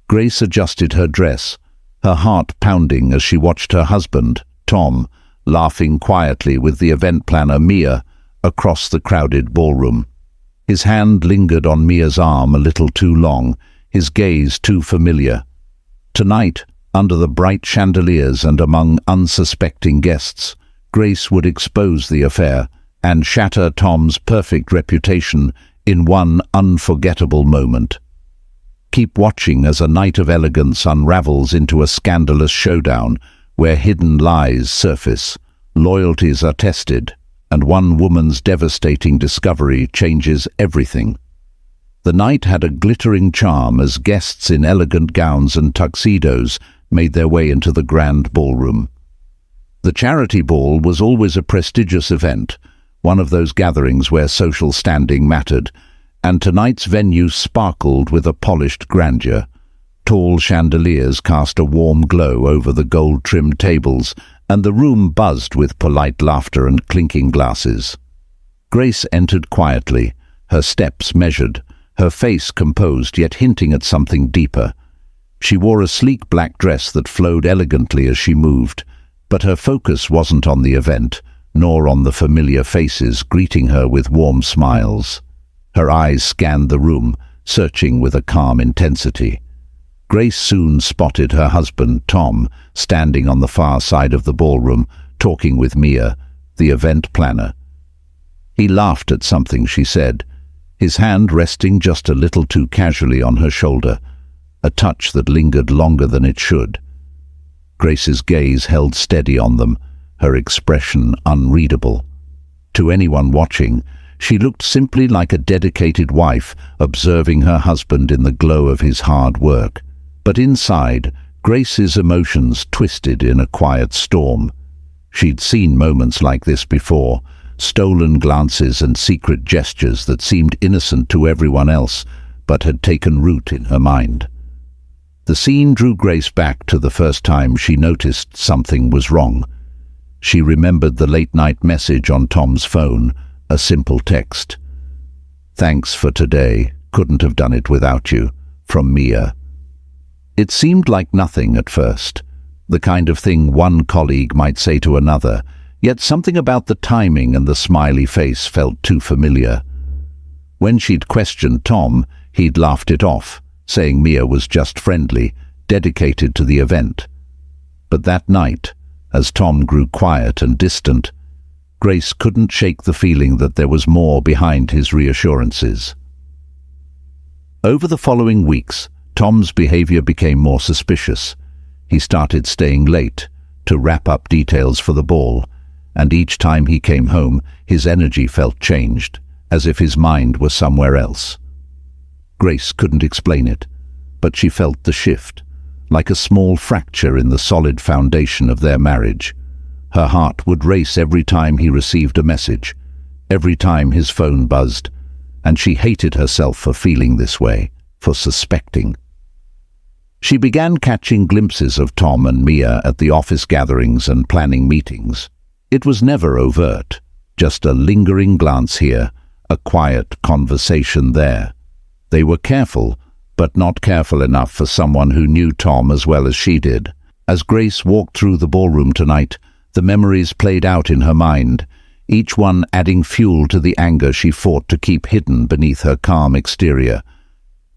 Grace adjusted her dress, her heart pounding as she watched her husband, Tom, laughing quietly with the event planner, Mia, across the crowded ballroom. His hand lingered on Mia's arm a little too long, his gaze too familiar. Tonight, under the bright chandeliers and among unsuspecting guests, Grace would expose the affair and shatter Tom's perfect reputation in one unforgettable moment. Keep watching as a night of elegance unravels into a scandalous showdown where hidden lies surface, loyalties are tested, and one woman's devastating discovery changes everything. The night had a glittering charm as guests in elegant gowns and tuxedos made their way into the grand ballroom. The charity ball was always a prestigious event, one of those gatherings where social standing mattered, and tonight's venue sparkled with a polished grandeur. Tall chandeliers cast a warm glow over the gold-trimmed tables, and the room buzzed with polite laughter and clinking glasses. Grace entered quietly, her steps measured, her face composed yet hinting at something deeper. She wore a sleek black dress that flowed elegantly as she moved, but her focus wasn't on the event, nor on the familiar faces greeting her with warm smiles. Her eyes scanned the room, searching with a calm intensity. Grace soon spotted her husband, Tom, standing on the far side of the ballroom, talking with Mia, the event planner. He laughed at something she said, his hand resting just a little too casually on her shoulder, a touch that lingered longer than it should. Grace's gaze held steady on them, her expression unreadable. To anyone watching, she looked simply like a dedicated wife observing her husband in the glow of his hard work. But inside, Grace's emotions twisted in a quiet storm. She'd seen moments like this before, stolen glances and secret gestures that seemed innocent to everyone else, but had taken root in her mind. The scene drew Grace back to the first time she noticed something was wrong. She remembered the late-night message on Tom's phone, a simple text. "Thanks for today, couldn't have done it without you, from Mia." It seemed like nothing at first, the kind of thing one colleague might say to another, yet something about the timing and the smiley face felt too familiar. When she'd questioned Tom, he'd laughed it off, saying Mia was just friendly, dedicated to the event. But that night, as Tom grew quiet and distant, Grace couldn't shake the feeling that there was more behind his reassurances. Over the following weeks, Tom's behavior became more suspicious. He started staying late to wrap up details for the ball, and each time he came home, his energy felt changed, as if his mind were somewhere else. Grace couldn't explain it, but she felt the shift, like a small fracture in the solid foundation of their marriage. Her heart would race every time he received a message, every time his phone buzzed, and she hated herself for feeling this way, for suspecting. She began catching glimpses of Tom and Mia at the office gatherings and planning meetings. It was never overt, just a lingering glance here, a quiet conversation there. They were careful, but not careful enough for someone who knew Tom as well as she did. As Grace walked through the ballroom tonight, the memories played out in her mind, each one adding fuel to the anger she fought to keep hidden beneath her calm exterior.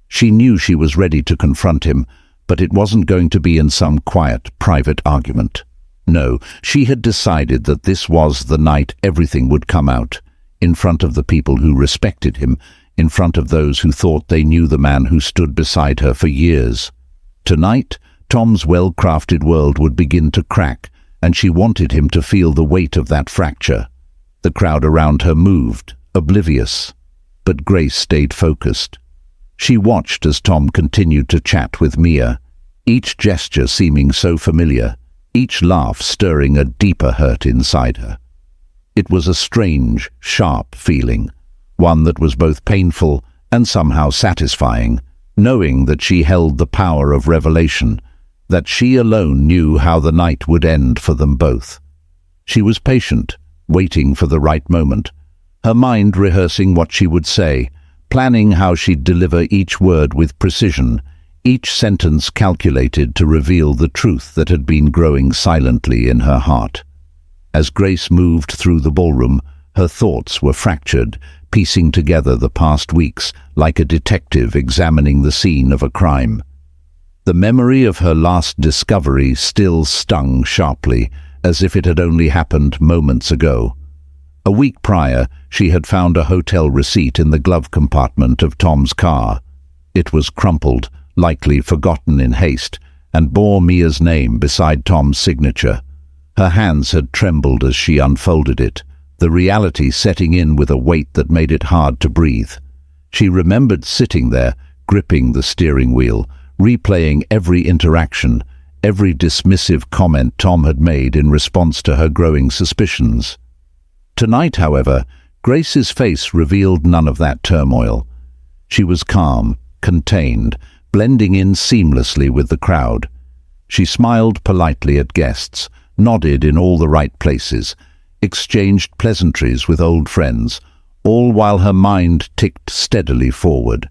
She knew she was ready to confront him, but it wasn't going to be in some quiet, private argument. No, she had decided that this was the night everything would come out, in front of the people who respected him, in front of those who thought they knew the man who stood beside her for years. Tonight, Tom's well-crafted world would begin to crack, and she wanted him to feel the weight of that fracture. The crowd around her moved, oblivious, but Grace stayed focused. She watched as Tom continued to chat with Mia, each gesture seeming so familiar, each laugh stirring a deeper hurt inside her. It was a strange, sharp feeling, one that was both painful and somehow satisfying, knowing that she held the power of revelation, that she alone knew how the night would end for them both. She was patient, waiting for the right moment, her mind rehearsing what she would say, planning how she'd deliver each word with precision, each sentence calculated to reveal the truth that had been growing silently in her heart. As Grace moved through the ballroom, her thoughts were fractured, piecing together the past weeks like a detective examining the scene of a crime. The memory of her last discovery still stung sharply, as if it had only happened moments ago. A week prior, she had found a hotel receipt in the glove compartment of Tom's car. It was crumpled, likely forgotten in haste, and bore Mia's name beside Tom's signature. Her hands had trembled as she unfolded it, the reality setting in with a weight that made it hard to breathe. She remembered sitting there, gripping the steering wheel, replaying every interaction, every dismissive comment Tom had made in response to her growing suspicions. Tonight, however, Grace's face revealed none of that turmoil. She was calm, contained, blending in seamlessly with the crowd. She smiled politely at guests, nodded in all the right places, exchanged pleasantries with old friends, all while her mind ticked steadily forward.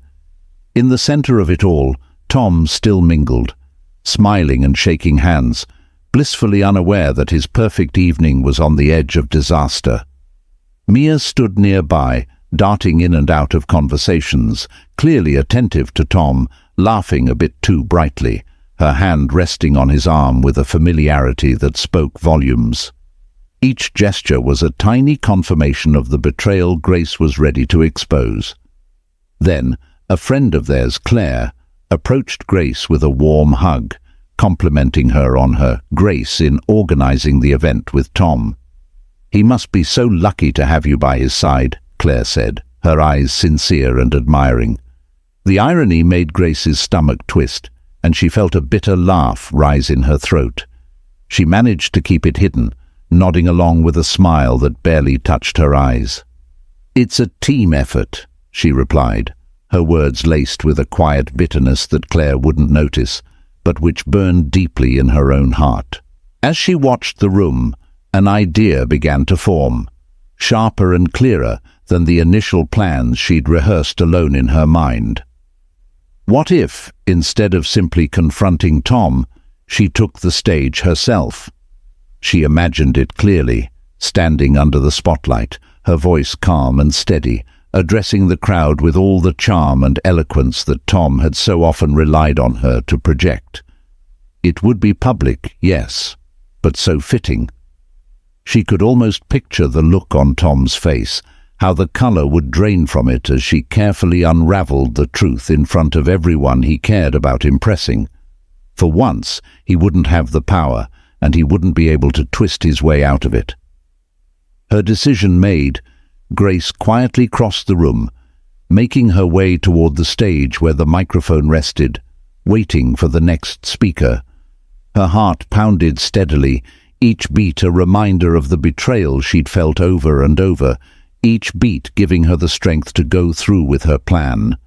In the center of it all, Tom still mingled, smiling and shaking hands, blissfully unaware that his perfect evening was on the edge of disaster. Mia stood nearby, darting in and out of conversations, clearly attentive to Tom, laughing a bit too brightly, her hand resting on his arm with a familiarity that spoke volumes. Each gesture was a tiny confirmation of the betrayal Grace was ready to expose. Then, a friend of theirs, Claire, approached Grace with a warm hug, complimenting her on her grace in organizing the event with Tom. "He must be so lucky to have you by his side," Claire said, her eyes sincere and admiring. The irony made Grace's stomach twist, and she felt a bitter laugh rise in her throat. She managed to keep it hidden, nodding along with a smile that barely touched her eyes. "It's a team effort," she replied, her words laced with a quiet bitterness that Claire wouldn't notice, but which burned deeply in her own heart. As she watched the room, an idea began to form, sharper and clearer than the initial plans she'd rehearsed alone in her mind. What if, instead of simply confronting Tom, she took the stage herself? She imagined it clearly, standing under the spotlight, her voice calm and steady, addressing the crowd with all the charm and eloquence that Tom had so often relied on her to project. It would be public, yes, but so fitting. She could almost picture the look on Tom's face, how the color would drain from it as she carefully unraveled the truth in front of everyone he cared about impressing. For once, he wouldn't have the power, and he wouldn't be able to twist his way out of it. Her decision made, Grace quietly crossed the room, making her way toward the stage where the microphone rested, waiting for the next speaker. Her heart pounded steadily, each beat a reminder of the betrayal she'd felt over and over, each beat giving her the strength to go through with her plan.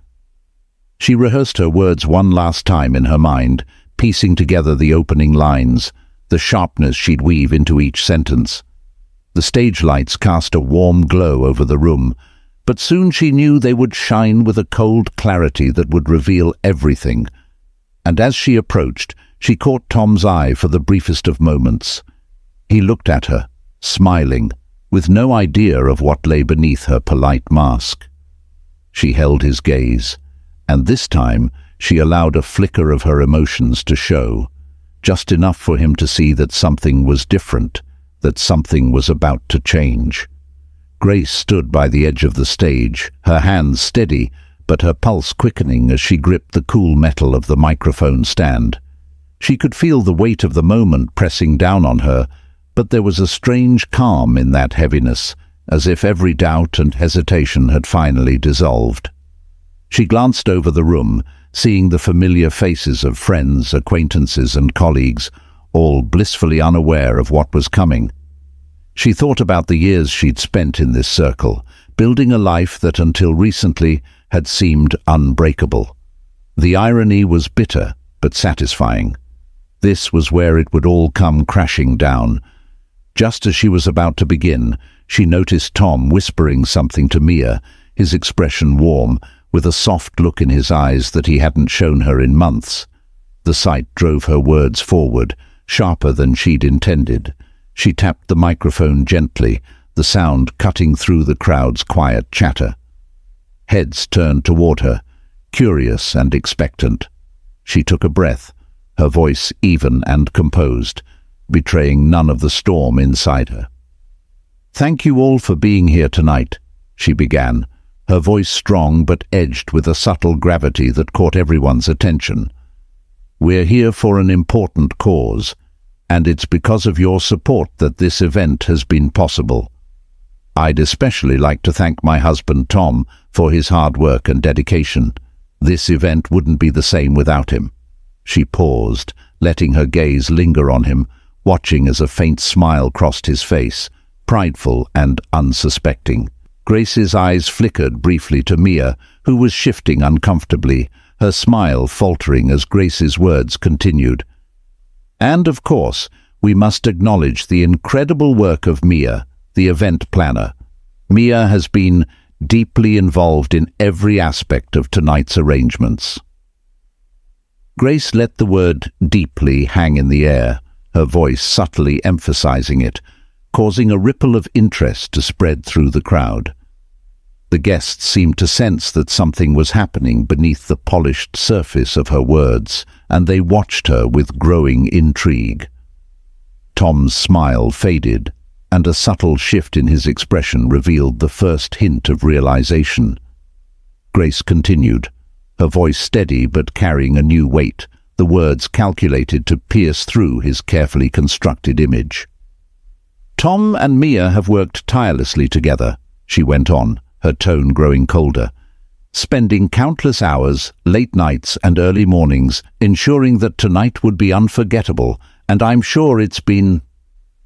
She rehearsed her words one last time in her mind, piecing together the opening lines, the sharpness she'd weave into each sentence. The stage lights cast a warm glow over the room, but soon she knew they would shine with a cold clarity that would reveal everything. And as she approached, she caught Tom's eye for the briefest of moments. He looked at her, smiling, with no idea of what lay beneath her polite mask. She held his gaze, and this time she allowed a flicker of her emotions to show, just enough for him to see that something was different, that something was about to change. Grace stood by the edge of the stage, her hands steady, but her pulse quickening as she gripped the cool metal of the microphone stand. She could feel the weight of the moment pressing down on her, but there was a strange calm in that heaviness, as if every doubt and hesitation had finally dissolved. She glanced over the room, seeing the familiar faces of friends, acquaintances, and colleagues, all blissfully unaware of what was coming. She thought about the years she'd spent in this circle, building a life that until recently had seemed unbreakable. The irony was bitter, but satisfying. This was where it would all come crashing down. Just as she was about to begin, she noticed Tom whispering something to Mia, his expression warm, with a soft look in his eyes that he hadn't shown her in months. The sight drove her words forward, sharper than she'd intended. She tapped the microphone gently, the sound cutting through the crowd's quiet chatter. Heads turned toward her, curious and expectant. She took a breath, her voice even and composed, betraying none of the storm inside her. "Thank you all for being here tonight," she began, her voice strong but edged with a subtle gravity that caught everyone's attention. "We're here for an important cause, and it's because of your support that this event has been possible. I'd especially like to thank my husband Tom for his hard work and dedication. This event wouldn't be the same without him." She paused, letting her gaze linger on him, watching as a faint smile crossed his face, prideful and unsuspecting. Grace's eyes flickered briefly to Mia, who was shifting uncomfortably, her smile faltering as Grace's words continued. "And of course, we must acknowledge the incredible work of Mia, the event planner. Mia has been deeply involved in every aspect of tonight's arrangements." Grace let the word "deeply" hang in the air, her voice subtly emphasizing it, causing a ripple of interest to spread through the crowd. The guests seemed to sense that something was happening beneath the polished surface of her words, and they watched her with growing intrigue. Tom's smile faded, and a subtle shift in his expression revealed the first hint of realization. Grace continued, her voice steady but carrying a new weight, the words calculated to pierce through his carefully constructed image. "Tom and Mia have worked tirelessly together," she went on, her tone growing colder, "spending countless hours, late nights and early mornings, ensuring that tonight would be unforgettable, and I'm sure it's been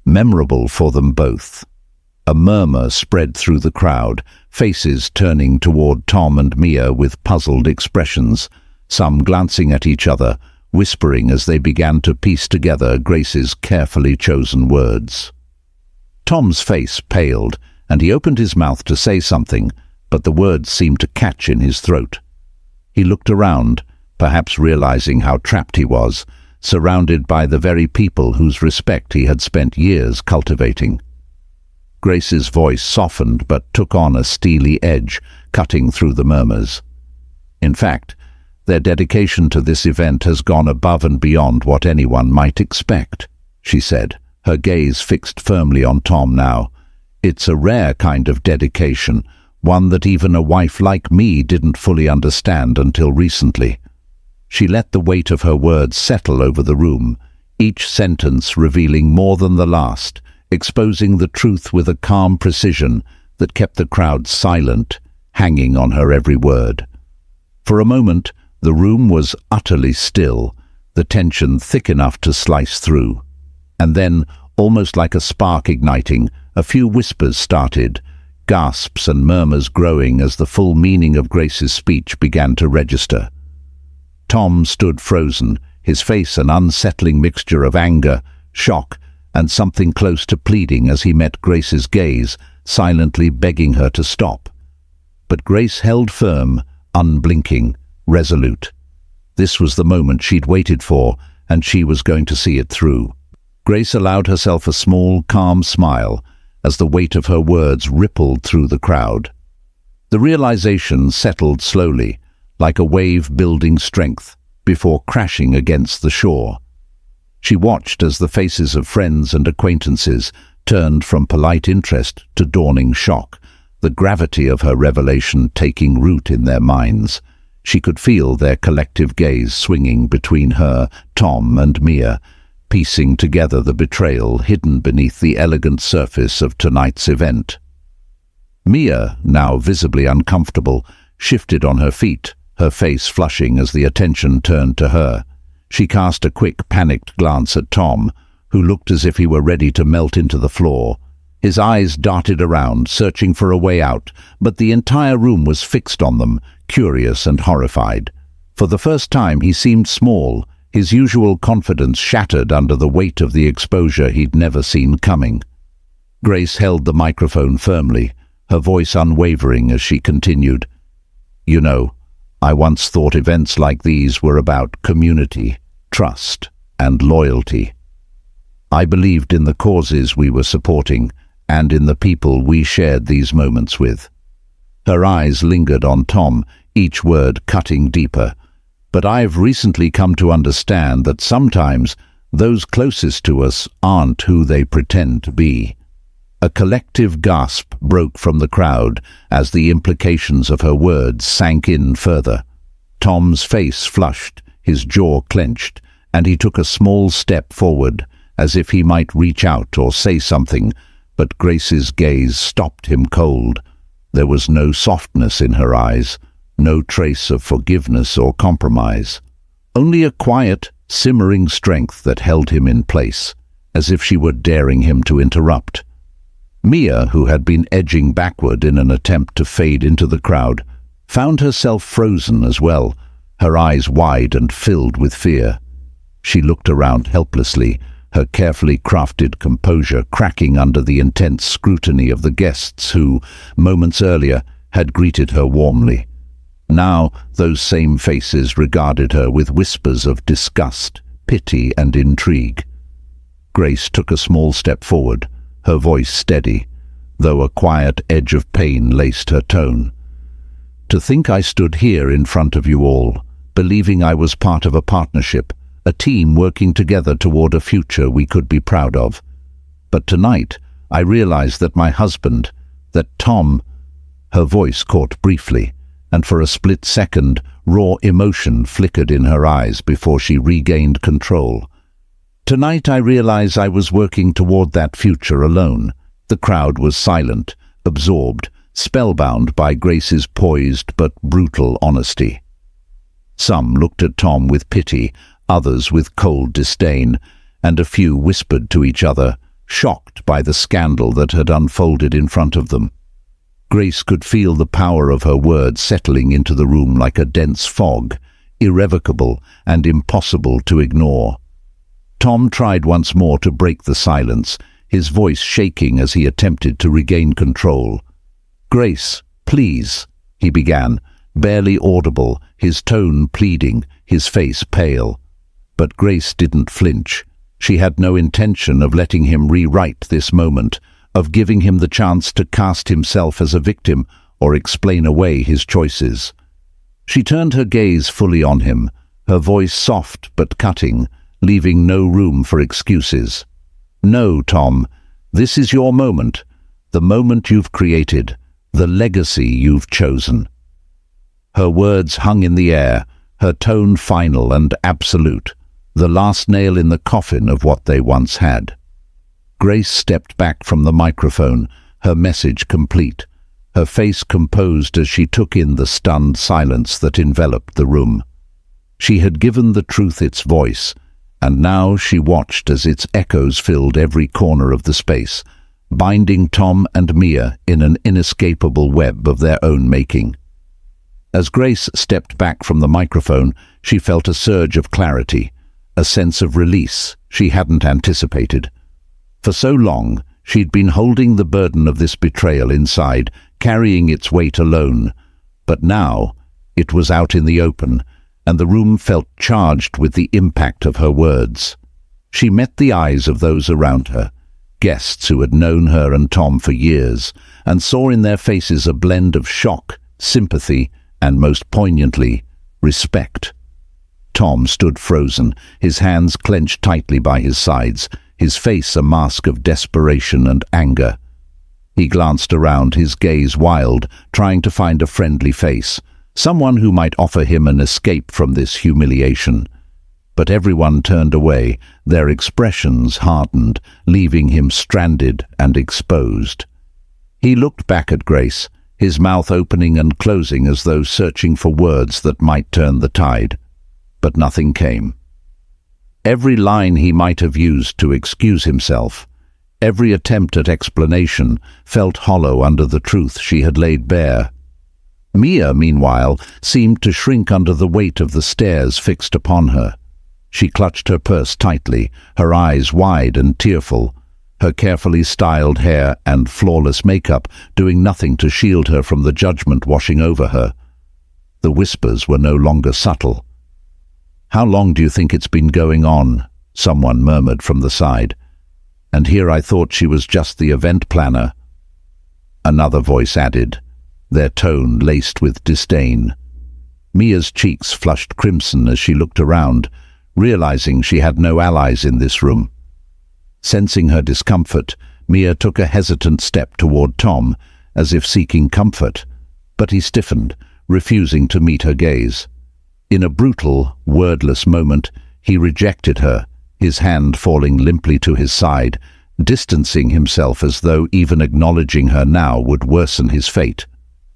memorable for them both." A murmur spread through the crowd, faces turning toward Tom and Mia with puzzled expressions, some glancing at each other, whispering as they began to piece together Grace's carefully chosen words. Tom's face paled, and he opened his mouth to say something, but the words seemed to catch in his throat. He looked around, perhaps realizing how trapped he was, surrounded by the very people whose respect he had spent years cultivating. Grace's voice softened but took on a steely edge, cutting through the murmurs. "In fact, their dedication to this event has gone above and beyond what anyone might expect," she said, her gaze fixed firmly on Tom now. "It's a rare kind of dedication, one that even a wife like me didn't fully understand until recently." She let the weight of her words settle over the room, each sentence revealing more than the last, exposing the truth with a calm precision that kept the crowd silent, hanging on her every word. For a moment, the room was utterly still, the tension thick enough to slice through. And then, almost like a spark igniting, a few whispers started, gasps and murmurs growing as the full meaning of Grace's speech began to register. Tom stood frozen, his face an unsettling mixture of anger, shock, and something close to pleading as he met Grace's gaze, silently begging her to stop. But Grace held firm, unblinking, resolute. This was the moment she'd waited for, and she was going to see it through. Grace allowed herself a small, calm smile as the weight of her words rippled through the crowd. The realization settled slowly, like a wave building strength, before crashing against the shore. She watched as the faces of friends and acquaintances turned from polite interest to dawning shock, the gravity of her revelation taking root in their minds. She could feel their collective gaze swinging between her, Tom, and Mia, piecing together the betrayal hidden beneath the elegant surface of tonight's event. Mia, now visibly uncomfortable, shifted on her feet, her face flushing as the attention turned to her. She cast a quick, panicked glance at Tom, who looked as if he were ready to melt into the floor. His eyes darted around, searching for a way out, but the entire room was fixed on them, curious and horrified. For the first time he seemed small, his usual confidence shattered under the weight of the exposure he'd never seen coming. Grace held the microphone firmly, her voice unwavering as she continued. You know, I once thought events like these were about community, trust, and loyalty. I believed in the causes we were supporting and in the people we shared these moments with. Her eyes lingered on Tom, each word cutting deeper. But I've recently come to understand that sometimes those closest to us aren't who they pretend to be. A collective gasp broke from the crowd as the implications of her words sank in further. Tom's face flushed, his jaw clenched, and he took a small step forward, as if he might reach out or say something, but Grace's gaze stopped him cold. There was no softness in her eyes, no trace of forgiveness or compromise. Only a quiet, simmering strength that held him in place, as if she were daring him to interrupt. Mia, who had been edging backward in an attempt to fade into the crowd, found herself frozen as well, her eyes wide and filled with fear. She looked around helplessly, her carefully crafted composure cracking under the intense scrutiny of the guests who, moments earlier, had greeted her warmly. Now those same faces regarded her with whispers of disgust, pity, and intrigue. Grace took a small step forward, her voice steady, though a quiet edge of pain laced her tone. To think I stood here in front of you all, believing I was part of a partnership, a team working together toward a future we could be proud of. But tonight, I realized that my husband, that Tom— Her voice caught briefly, and for a split second, raw emotion flickered in her eyes before she regained control. Tonight I realized I was working toward that future alone. The crowd was silent, absorbed, spellbound by Grace's poised but brutal honesty. Some looked at Tom with pity, others with cold disdain, and a few whispered to each other, shocked by the scandal that had unfolded in front of them. Grace could feel the power of her words settling into the room like a dense fog, irrevocable and impossible to ignore. Tom tried once more to break the silence, his voice shaking as he attempted to regain control. "Grace, please," he began, barely audible, his tone pleading, his face pale. But Grace didn't flinch. She had no intention of letting him rewrite this moment, of giving him the chance to cast himself as a victim or explain away his choices. She turned her gaze fully on him, her voice soft but cutting, leaving no room for excuses. "No, Tom, this is your moment, the moment you've created, the legacy you've chosen." Her words hung in the air, her tone final and absolute, the last nail in the coffin of what they once had. Grace stepped back from the microphone, her message complete, her face composed as she took in the stunned silence that enveloped the room. She had given the truth its voice, and now she watched as its echoes filled every corner of the space, binding Tom and Mia in an inescapable web of their own making. As Grace stepped back from the microphone, she felt a surge of clarity, a sense of release she hadn't anticipated. For so long, she'd been holding the burden of this betrayal inside, carrying its weight alone. But now, it was out in the open, and the room felt charged with the impact of her words. She met the eyes of those around her, guests who had known her and Tom for years, and saw in their faces a blend of shock, sympathy, and most poignantly, respect. Tom stood frozen, his hands clenched tightly by his sides, his face a mask of desperation and anger. He glanced around, his gaze wild, trying to find a friendly face, someone who might offer him an escape from this humiliation. But everyone turned away, their expressions hardened, leaving him stranded and exposed. He looked back at Grace, his mouth opening and closing as though searching for words that might turn the tide. But nothing came. Every line he might have used to excuse himself, every attempt at explanation, felt hollow under the truth she had laid bare. Mia, meanwhile, seemed to shrink under the weight of the stares fixed upon her. She clutched her purse tightly, her eyes wide and tearful, her carefully styled hair and flawless makeup doing nothing to shield her from the judgment washing over her. The whispers were no longer subtle. "How long do you think it's been going on?" someone murmured from the side. "And here I thought she was just the event planner." Another voice added, their tone laced with disdain. Mia's cheeks flushed crimson as she looked around, realizing she had no allies in this room. Sensing her discomfort, Mia took a hesitant step toward Tom, as if seeking comfort, but he stiffened, refusing to meet her gaze. In a brutal, wordless moment, he rejected her, his hand falling limply to his side, distancing himself as though even acknowledging her now would worsen his fate.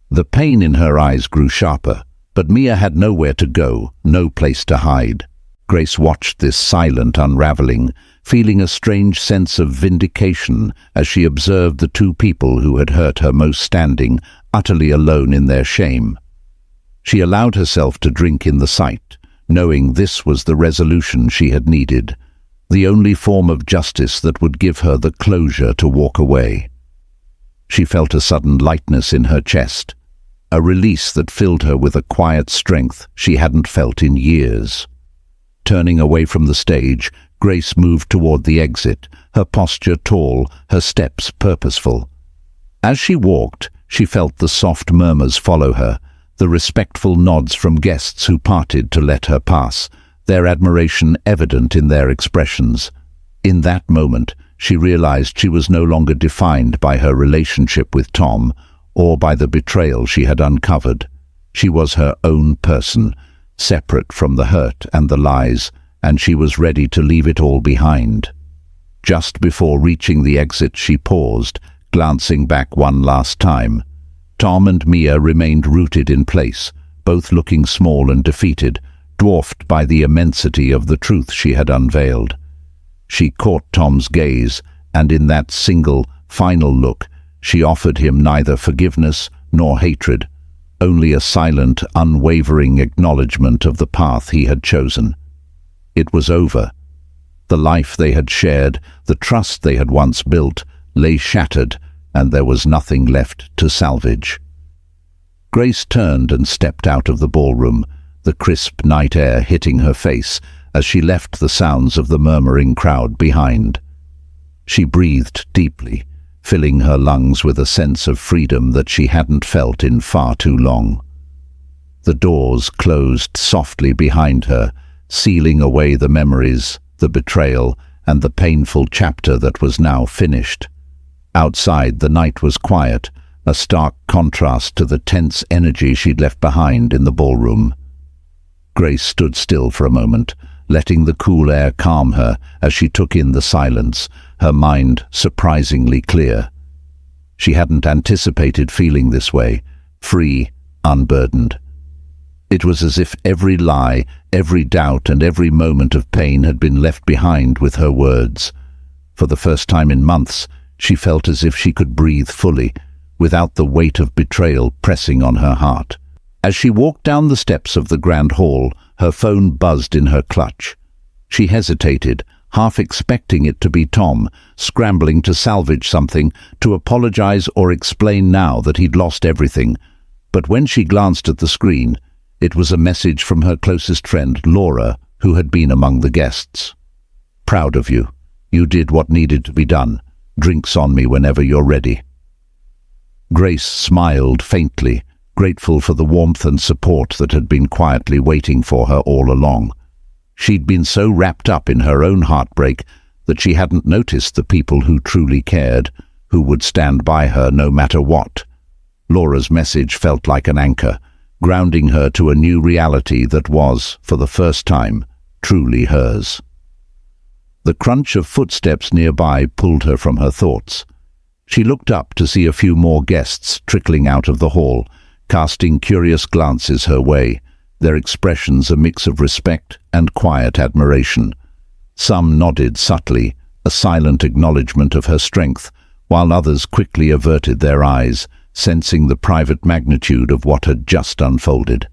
The pain in her eyes grew sharper, but Mia had nowhere to go, no place to hide. Grace watched this silent unraveling, feeling a strange sense of vindication as she observed the two people who had hurt her most standing, utterly alone in their shame. She allowed herself to drink in the sight, knowing this was the resolution she had needed, the only form of justice that would give her the closure to walk away. She felt a sudden lightness in her chest, a release that filled her with a quiet strength she hadn't felt in years. Turning away from the stage, Grace moved toward the exit, her posture tall, her steps purposeful. As she walked, she felt the soft murmurs follow her, the respectful nods from guests who parted to let her pass, their admiration evident in their expressions. In that moment, she realized she was no longer defined by her relationship with Tom or by the betrayal she had uncovered. She was her own person, separate from the hurt and the lies, and she was ready to leave it all behind. Just before reaching the exit, she paused, glancing back one last time. Tom and Mia remained rooted in place, both looking small and defeated, dwarfed by the immensity of the truth she had unveiled. She caught Tom's gaze, and in that single, final look, she offered him neither forgiveness nor hatred, only a silent, unwavering acknowledgement of the path he had chosen. It was over. The life they had shared, the trust they had once built, lay shattered, and there was nothing left to salvage. Grace turned and stepped out of the ballroom, the crisp night air hitting her face as she left the sounds of the murmuring crowd behind. She breathed deeply, filling her lungs with a sense of freedom that she hadn't felt in far too long. The doors closed softly behind her, sealing away the memories, the betrayal, and the painful chapter that was now finished. Outside, the night was quiet, a stark contrast to the tense energy she'd left behind in the ballroom. Grace stood still for a moment, letting the cool air calm her as she took in the silence, her mind surprisingly clear. She hadn't anticipated feeling this way, free, unburdened. It was as if every lie, every doubt, and every moment of pain had been left behind with her words. For the first time in months, she felt as if she could breathe fully, without the weight of betrayal pressing on her heart. As she walked down the steps of the grand hall, her phone buzzed in her clutch. She hesitated, half expecting it to be Tom, scrambling to salvage something, to apologize or explain now that he'd lost everything. But when she glanced at the screen, it was a message from her closest friend, Laura, who had been among the guests. "Proud of you. You did what needed to be done. Drinks on me whenever you're ready." Grace smiled faintly, grateful for the warmth and support that had been quietly waiting for her all along. She'd been so wrapped up in her own heartbreak that she hadn't noticed the people who truly cared, who would stand by her no matter what. Laura's message felt like an anchor, grounding her to a new reality that was, for the first time, truly hers. The crunch of footsteps nearby pulled her from her thoughts. She looked up to see a few more guests trickling out of the hall, casting curious glances her way, their expressions a mix of respect and quiet admiration. Some nodded subtly, a silent acknowledgement of her strength, while others quickly averted their eyes, sensing the private magnitude of what had just unfolded.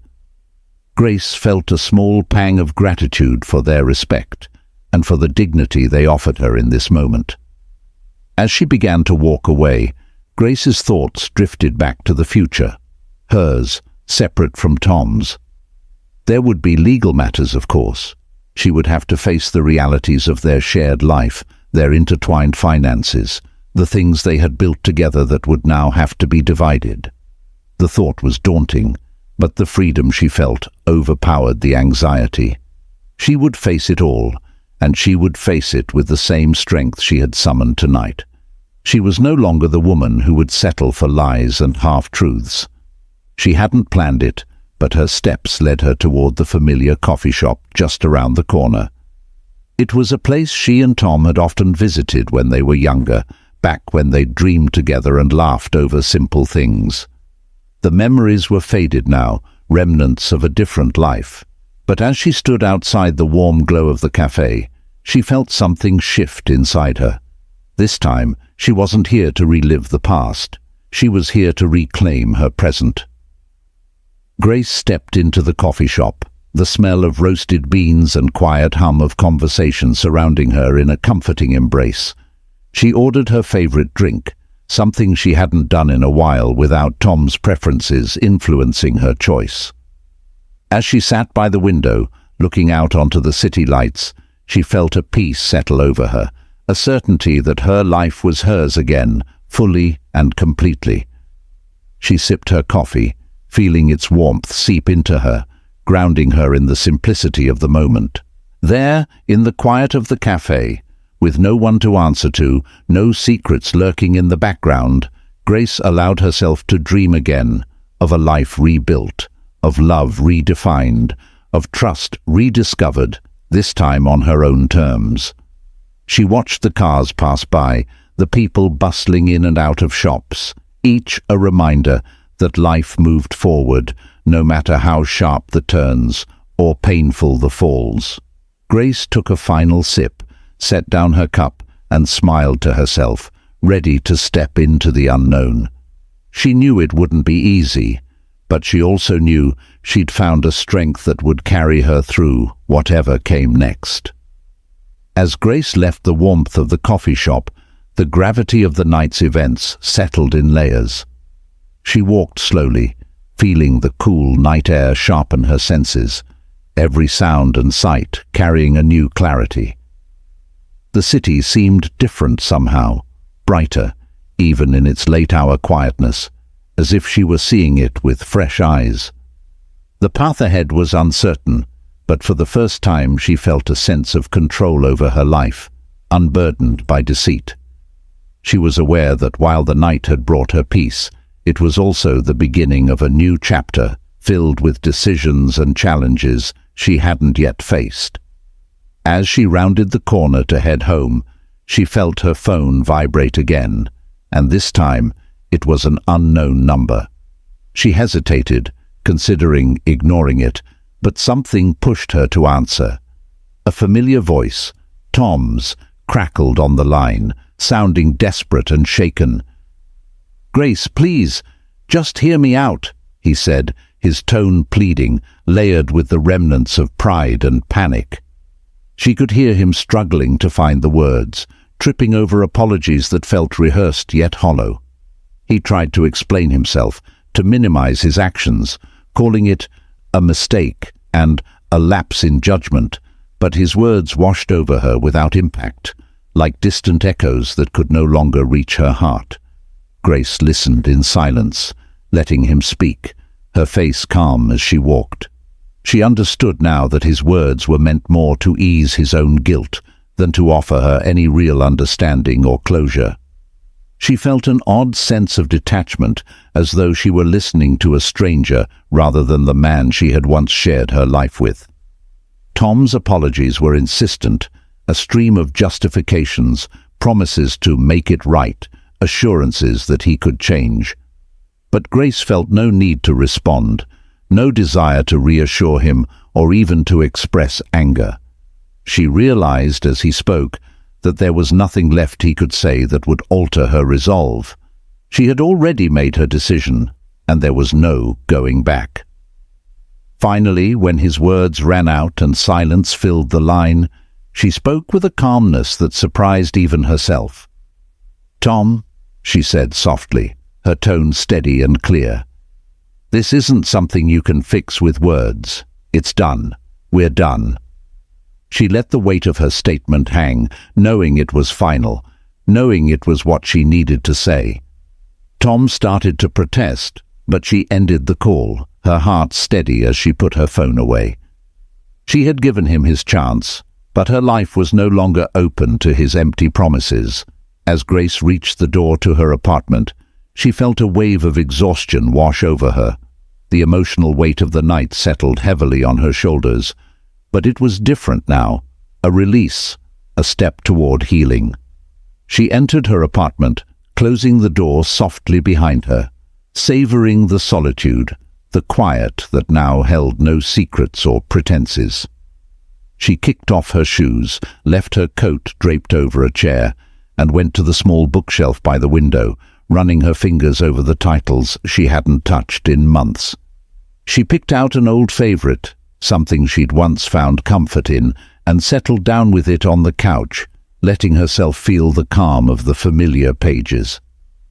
Grace felt a small pang of gratitude for their respect, and for the dignity they offered her in this moment. As she began to walk away, Grace's thoughts drifted back to the future. Hers, separate from Tom's. There would be legal matters, of course. She would have to face the realities of their shared life, their intertwined finances, the things they had built together that would now have to be divided. The thought was daunting, but the freedom she felt overpowered the anxiety. She would face it all, and she would face it with the same strength she had summoned tonight. She was no longer the woman who would settle for lies and half-truths. She hadn't planned it, but her steps led her toward the familiar coffee shop just around the corner. It was a place she and Tom had often visited when they were younger, back when they dreamed together and laughed over simple things. The memories were faded now, remnants of a different life. But as she stood outside the warm glow of the cafe, she felt something shift inside her. This time, she wasn't here to relive the past. She was here to reclaim her present. Grace stepped into the coffee shop, the smell of roasted beans and quiet hum of conversation surrounding her in a comforting embrace. She ordered her favorite drink, something she hadn't done in a while without Tom's preferences influencing her choice. As she sat by the window, looking out onto the city lights, she felt a peace settle over her, a certainty that her life was hers again, fully and completely. She sipped her coffee, feeling its warmth seep into her, grounding her in the simplicity of the moment. There, in the quiet of the cafe, with no one to answer to, no secrets lurking in the background, Grace allowed herself to dream again of a life rebuilt, of love redefined, of trust rediscovered, this time on her own terms. She watched the cars pass by, the people bustling in and out of shops, each a reminder that life moved forward, no matter how sharp the turns or painful the falls. Grace took a final sip, set down her cup, and smiled to herself, ready to step into the unknown. She knew it wouldn't be easy, but she also knew she'd found a strength that would carry her through whatever came next. As Grace left the warmth of the coffee shop, the gravity of the night's events settled in layers. She walked slowly, feeling the cool night air sharpen her senses, every sound and sight carrying a new clarity. The city seemed different somehow, brighter, even in its late-hour quietness, as if she were seeing it with fresh eyes. The path ahead was uncertain, but for the first time she felt a sense of control over her life, unburdened by deceit. She was aware that while the night had brought her peace, it was also the beginning of a new chapter, filled with decisions and challenges she hadn't yet faced. As she rounded the corner to head home, she felt her phone vibrate again, and this time it was an unknown number. She hesitated, considering ignoring it, but something pushed her to answer. A familiar voice, Tom's, crackled on the line, sounding desperate and shaken. "Grace, please, just hear me out," he said, his tone pleading, layered with the remnants of pride and panic. She could hear him struggling to find the words, tripping over apologies that felt rehearsed yet hollow. He tried to explain himself, to minimize his actions, calling it a mistake and a lapse in judgment, but his words washed over her without impact, like distant echoes that could no longer reach her heart. Grace listened in silence, letting him speak, her face calm as she walked. She understood now that his words were meant more to ease his own guilt than to offer her any real understanding or closure. She felt an odd sense of detachment, as though she were listening to a stranger rather than the man she had once shared her life with. Tom's apologies were insistent, a stream of justifications, promises to make it right, assurances that he could change. But Grace felt no need to respond, no desire to reassure him or even to express anger. She realized as he spoke that there was nothing left he could say that would alter her resolve. She had already made her decision, and there was no going back. Finally, when his words ran out and silence filled the line, she spoke with a calmness that surprised even herself. "Tom," she said softly, her tone steady and clear, This isn't something you can fix with words. It's done. We're done. She let the weight of her statement hang, knowing it was final, knowing it was what she needed to say. Tom started to protest, but she ended the call, her heart steady as she put her phone away. She had given him his chance, but her life was no longer open to his empty promises. As Grace reached the door to her apartment, she felt a wave of exhaustion wash over her. The emotional weight of the night settled heavily on her shoulders, but it was different now, a release, a step toward healing. She entered her apartment, closing the door softly behind her, savoring the solitude, the quiet that now held no secrets or pretenses. She kicked off her shoes, left her coat draped over a chair, and went to the small bookshelf by the window, running her fingers over the titles she hadn't touched in months. She picked out an old favorite, something she'd once found comfort in, and settled down with it on the couch, letting herself feel the calm of the familiar pages.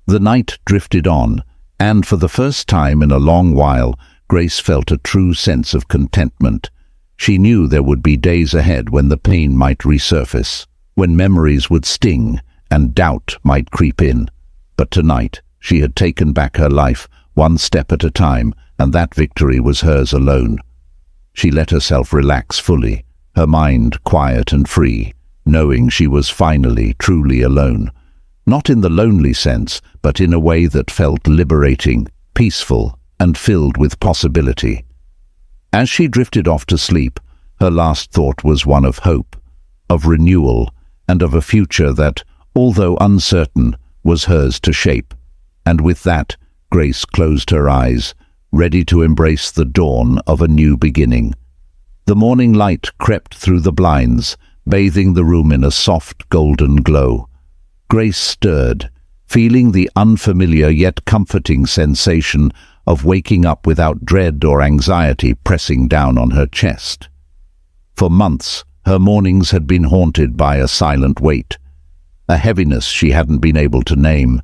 The night drifted on, and for the first time in a long while, Grace felt a true sense of contentment. She knew there would be days ahead when the pain might resurface, when memories would sting and doubt might creep in. But tonight, she had taken back her life, one step at a time, and that victory was hers alone. She let herself relax fully, her mind quiet and free, knowing she was finally truly alone. Not in the lonely sense, but in a way that felt liberating, peaceful, and filled with possibility. As she drifted off to sleep, her last thought was one of hope, of renewal, and of a future that, although uncertain, was hers to shape. And with that, Grace closed her eyes, ready to embrace the dawn of a new beginning. The morning light crept through the blinds, bathing the room in a soft golden glow. Grace stirred, feeling the unfamiliar yet comforting sensation of waking up without dread or anxiety pressing down on her chest. For months, her mornings had been haunted by a silent weight, a heaviness she hadn't been able to name.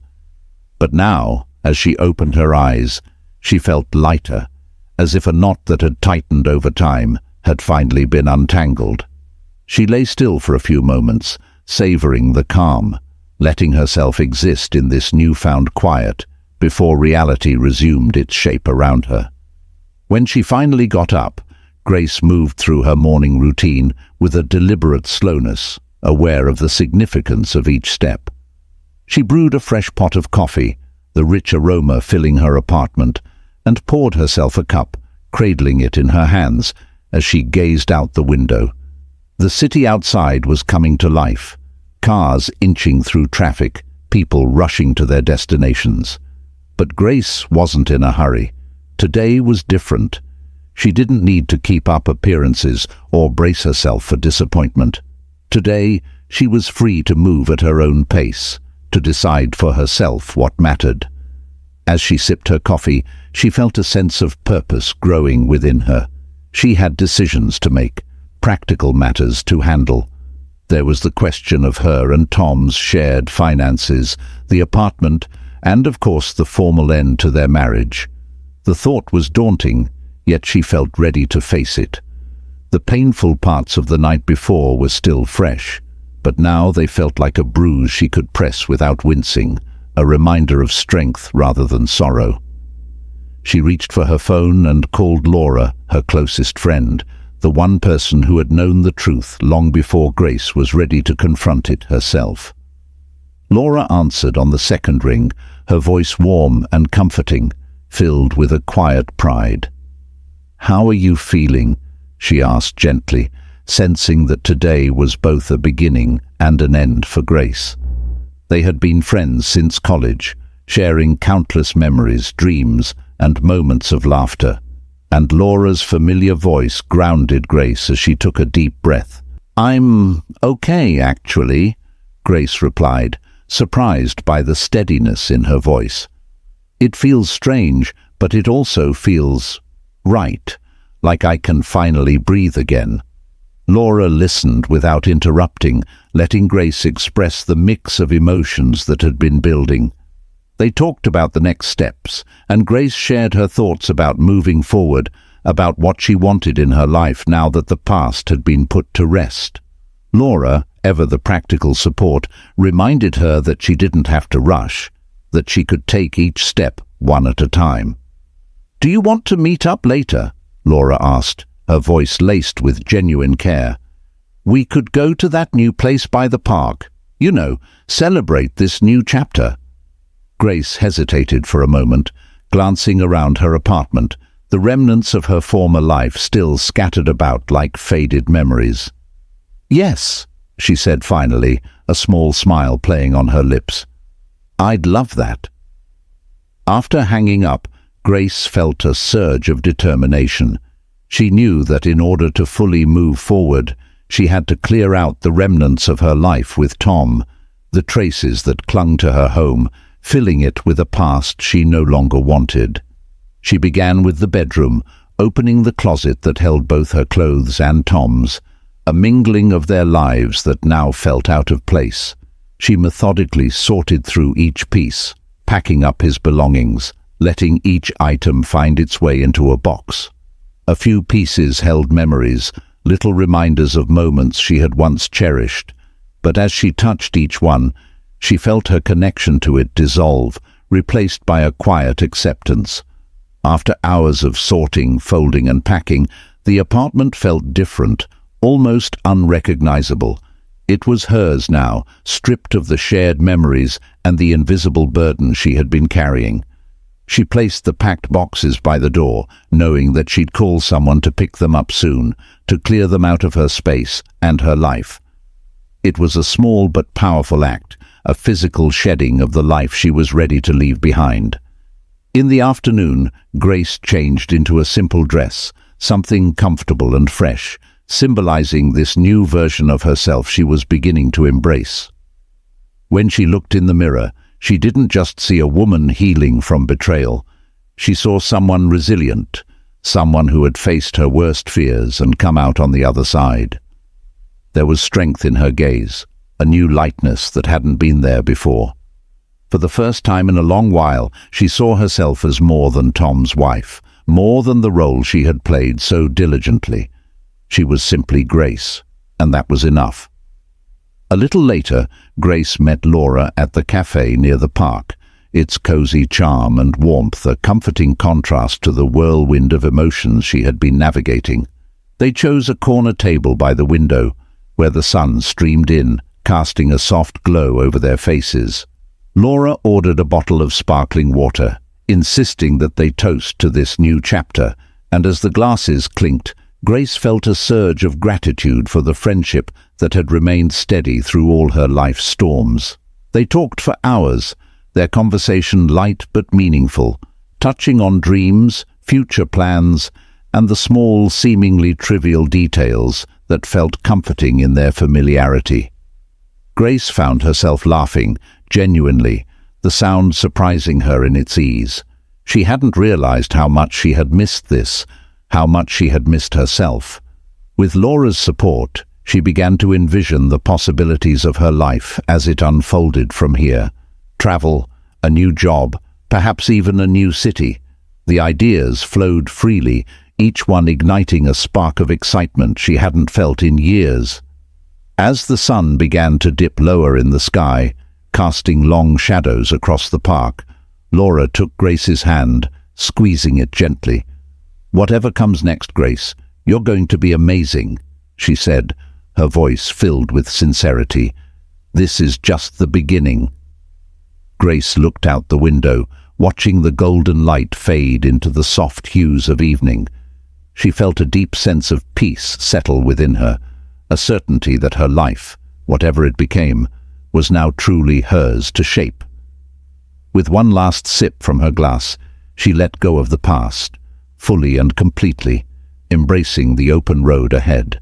But now, as she opened her eyes, she felt lighter, as if a knot that had tightened over time had finally been untangled. She lay still for a few moments, savoring the calm, letting herself exist in this newfound quiet before reality resumed its shape around her. When she finally got up, Grace moved through her morning routine with a deliberate slowness, aware of the significance of each step. She brewed a fresh pot of coffee, the rich aroma filling her apartment, and poured herself a cup, cradling it in her hands as she gazed out the window. The city outside was coming to life, cars inching through traffic, people rushing to their destinations. But Grace wasn't in a hurry. Today was different. She didn't need to keep up appearances or brace herself for disappointment. Today, she was free to move at her own pace, to decide for herself what mattered. As she sipped her coffee, she felt a sense of purpose growing within her. She had decisions to make, practical matters to handle. There was the question of her and Tom's shared finances, the apartment, and of course the formal end to their marriage. The thought was daunting, yet she felt ready to face it. The painful parts of the night before were still fresh, but now they felt like a bruise she could press without wincing, a reminder of strength rather than sorrow. She reached for her phone and called Laura, her closest friend, the one person who had known the truth long before Grace was ready to confront it herself. Laura answered on the second ring, her voice warm and comforting, filled with a quiet pride. "How are you feeling?" she asked gently, sensing that today was both a beginning and an end for Grace. They had been friends since college, sharing countless memories, dreams, and moments of laughter, and Laura's familiar voice grounded Grace as she took a deep breath. "I'm okay, actually," Grace replied, surprised by the steadiness in her voice. "It feels strange, but it also feels right, like I can finally breathe again." Laura listened without interrupting, letting Grace express the mix of emotions that had been building. They talked about the next steps, and Grace shared her thoughts about moving forward, about what she wanted in her life now that the past had been put to rest. Laura, ever the practical support, reminded her that she didn't have to rush, that she could take each step one at a time. "Do you want to meet up later?" Laura asked, her voice laced with genuine care. "We could go to that new place by the park. You know, celebrate this new chapter." Grace hesitated for a moment, glancing around her apartment, the remnants of her former life still scattered about like faded memories. "Yes," she said finally, a small smile playing on her lips. "I'd love that." After hanging up, Grace felt a surge of determination. She knew that in order to fully move forward, she had to clear out the remnants of her life with Tom, the traces that clung to her home, filling it with a past she no longer wanted. She began with the bedroom, opening the closet that held both her clothes and Tom's, a mingling of their lives that now felt out of place. She methodically sorted through each piece, packing up his belongings, letting each item find its way into a box. A few pieces held memories, little reminders of moments she had once cherished, but as she touched each one, she felt her connection to it dissolve, replaced by a quiet acceptance. After hours of sorting, folding and packing, the apartment felt different, almost unrecognizable. It was hers now, stripped of the shared memories and the invisible burden she had been carrying. She placed the packed boxes by the door, knowing that she'd call someone to pick them up soon, to clear them out of her space and her life. It was a small but powerful act, a physical shedding of the life she was ready to leave behind. In the afternoon, Grace changed into a simple dress, something comfortable and fresh, symbolizing this new version of herself she was beginning to embrace. When she looked in the mirror, she didn't just see a woman healing from betrayal. She saw someone resilient, someone who had faced her worst fears and come out on the other side. There was strength in her gaze, a new lightness that hadn't been there before. For the first time in a long while, she saw herself as more than Tom's wife, more than the role she had played so diligently. She was simply Grace, and that was enough. A little later, Grace met Laura at the cafe near the park, its cozy charm and warmth a comforting contrast to the whirlwind of emotions she had been navigating. They chose a corner table by the window, where the sun streamed in, casting a soft glow over their faces. Laura ordered a bottle of sparkling water, insisting that they toast to this new chapter, and as the glasses clinked, Grace felt a surge of gratitude for the friendship that had remained steady through all her life's storms. They talked for hours, their conversation light but meaningful, touching on dreams, future plans, and the small, seemingly trivial details that felt comforting in their familiarity. Grace found herself laughing, genuinely, the sound surprising her in its ease. She hadn't realized how much she had missed this, how much she had missed herself. With Laura's support, she began to envision the possibilities of her life as it unfolded from here. Travel, a new job, perhaps even a new city. The ideas flowed freely, each one igniting a spark of excitement she hadn't felt in years. As the sun began to dip lower in the sky, casting long shadows across the park, Laura took Grace's hand, squeezing it gently. "Whatever comes next, Grace, you're going to be amazing," she said, her voice filled with sincerity. "This is just the beginning." Grace looked out the window, watching the golden light fade into the soft hues of evening. She felt a deep sense of peace settle within her, a certainty that her life, whatever it became, was now truly hers to shape. With one last sip from her glass, she let go of the past, fully and completely, embracing the open road ahead.